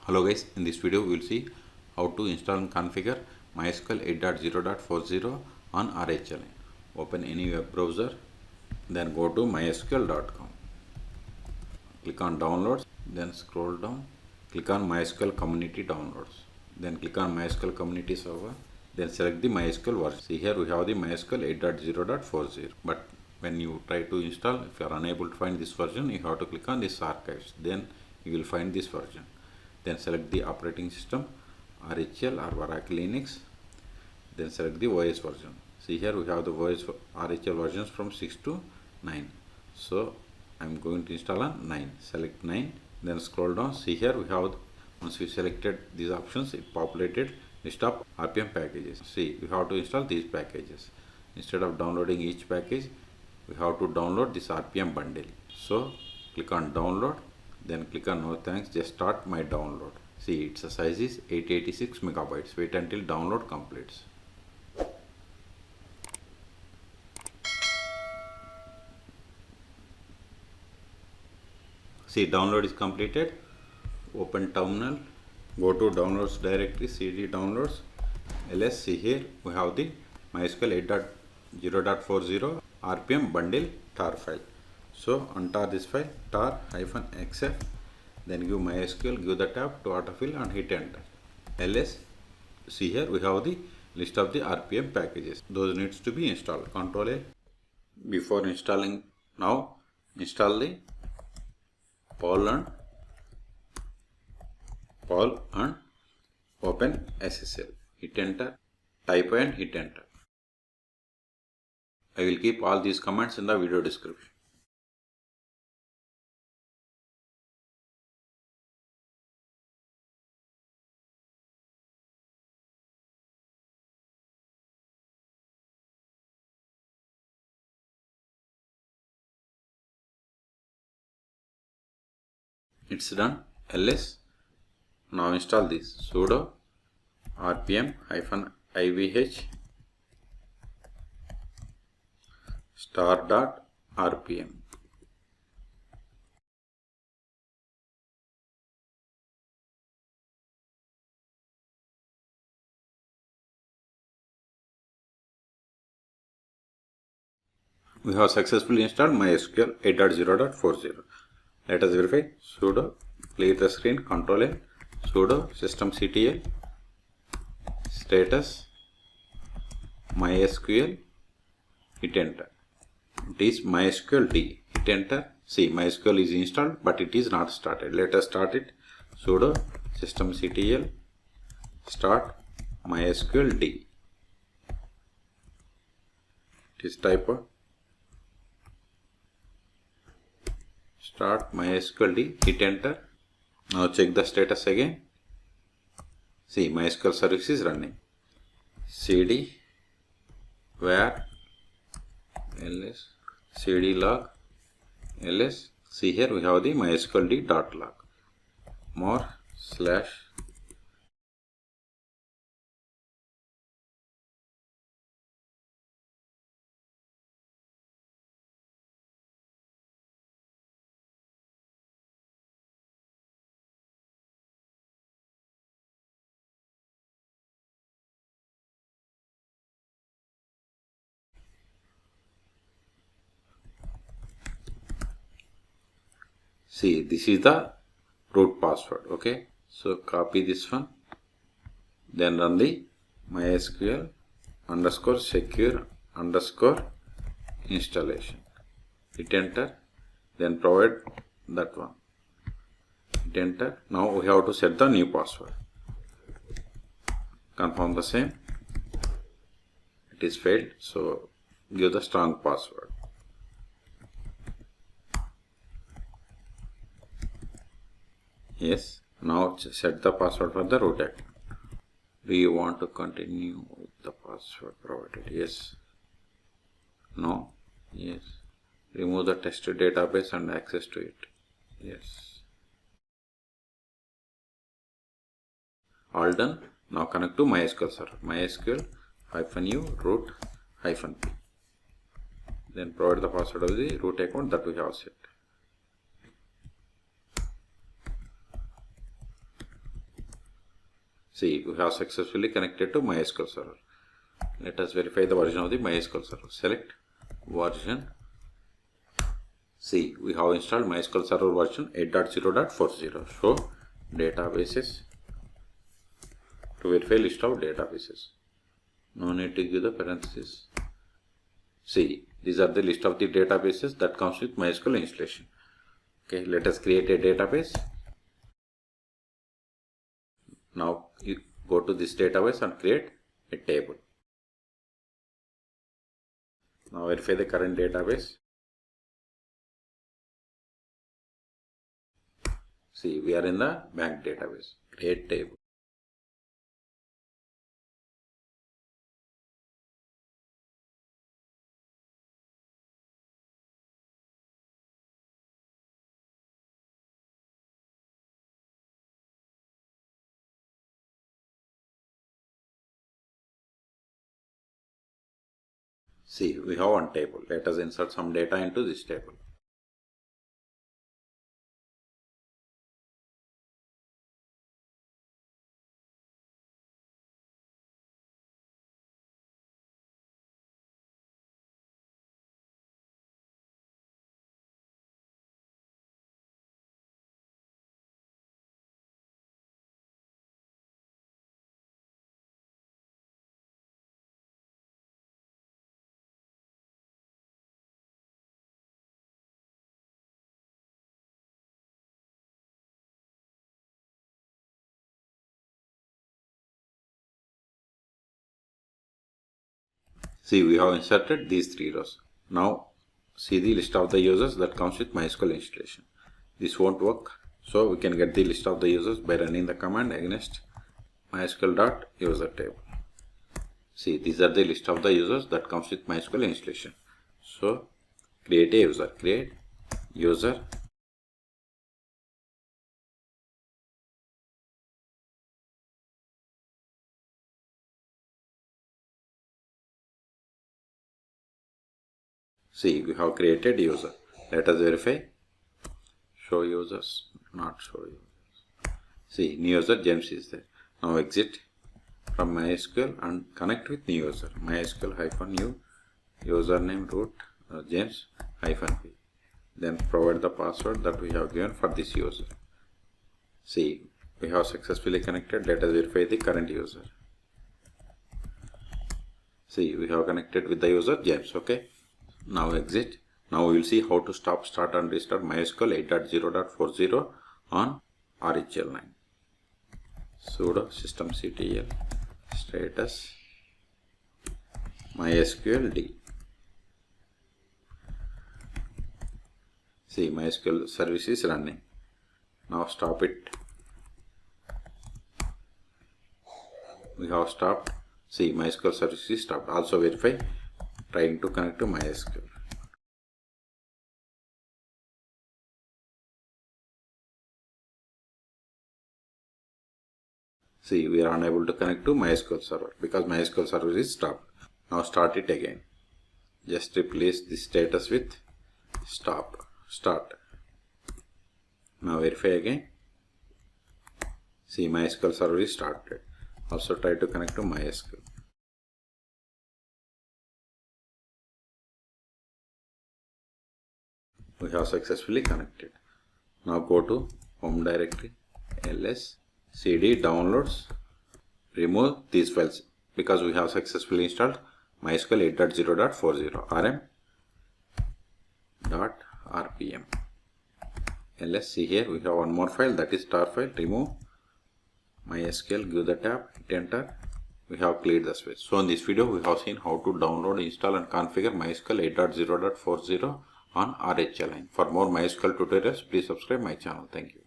Hello guys, in this video we will see how to install and configure MySQL 8.0.40 on RHEL. Open any web browser, then go to mysql.com. Click on downloads, then scroll down, click on MySQL community downloads. Then click on MySQL community server, then select the MySQL version. See here we have the MySQL 8.0.40. But when you try to install, if you are unable to find this version, you have to click on this archives. Then you will find this version. Then select the operating system, RHEL or Oracle Linux. Then select the OS version. See here we have the OS RHEL versions from 6 to 9. So I am going to install on 9. Select 9. Then scroll down. See here we have, once we selected these options, it populated list of RPM packages. See, we have to install these packages. Instead of downloading each package, we have to download this RPM bundle. So click on download. Then click on no thanks, just start my download. See, its size is 886 megabytes. Wait until download completes. See, download is completed. Open terminal, go to downloads directory, cd downloads, ls. See here we have the MySQL 8.0.40 RPM bundle tar file. So untar this file, tar-xf, then give MySQL, give the tab to autofill and hit enter. ls. See here we have the list of the RPM packages. Those needs to be installed. Control A. Before installing, now install the Perl and open SSL. Hit enter, type and hit enter. I will keep all these commands in the video description. It's done. ls. Now install this sudo rpm-ivh star.rpm. We have successfully installed MySQL 8.0.40. Let us verify. Sudo clear the screen, Control L, sudo systemctl status MySQL, hit enter. It is MySQL D. Hit enter. See, MySQL is installed, but it is not started. Let us start it. Sudo systemctl start MySQL D. It is typo. Start MySQL D, hit enter. Now check the status again. See, MySQL service is running. cd where ls cd log ls. See here we have the MySQL D dot log. More slash see, this is the root password. Okay, so copy this one, then run the MySQL _ secure _ installation. Hit enter, then provide that one. Hit enter. Now we have to set the new password. Confirm the same. It is failed, so give the strong password. Yes, now set the password for the root account. Do you want to continue with the password provided? Yes. No. Yes. Remove the test database and access to it. Yes. All done. Now connect to MySQL server. MySQL -u root -p. Then provide the password of the root account that we have set. See, we have successfully connected to MySQL server. Let us verify the version of the MySQL server. Select version. See, we have installed MySQL server version 8.0.40. Show databases. To verify list of databases. No need to give the parentheses. See, these are the list of the databases that comes with MySQL installation. Okay, let us create a database. Now you go to this database and create a table. Now verify the current database. See, we are in the bank database. Create table. See, we have one table. Let us insert some data into this table. See, we have inserted these three rows. Now, see the list of the users that comes with MySQL installation. This won't work, so we can get the list of the users by running the command against mysql.user table. See, these are the list of the users that comes with MySQL installation. So, create a user. Create user. See, we have created user. Let us verify. Show users, not show users. See, new user James is there. Now exit from MySQL and connect with new user. MySQL -u username root James -p. Then provide the password that we have given for this user. See, we have successfully connected. Let us verify the current user. See, we have connected with the user James. Okay. Now exit. Now we will see how to stop, start and restart MySQL 8.0.40 on RHEL 9. Sudo systemctl status MySQL D. See, MySQL service is running. Now stop it. We have stopped. See, MySQL service is stopped. Also verify trying to connect to MySQL. See, we are unable to connect to MySQL server because MySQL server is stopped. Now start it again. Just replace the status with stop. Start. Now verify again. See, MySQL server is started. Also try to connect to MySQL. We have successfully connected. Now go to home directory, ls, cd, downloads, remove these files because we have successfully installed MySQL 8.0.40 rm.rpm. ls, see here we have one more file, that is tar file. Remove MySQL, give the tab, hit enter. We have cleared the space. So in this video we have seen how to download, install and configure MySQL 8.0.40 on RHEL. For more MySQL tutorials, please subscribe my channel. Thank you.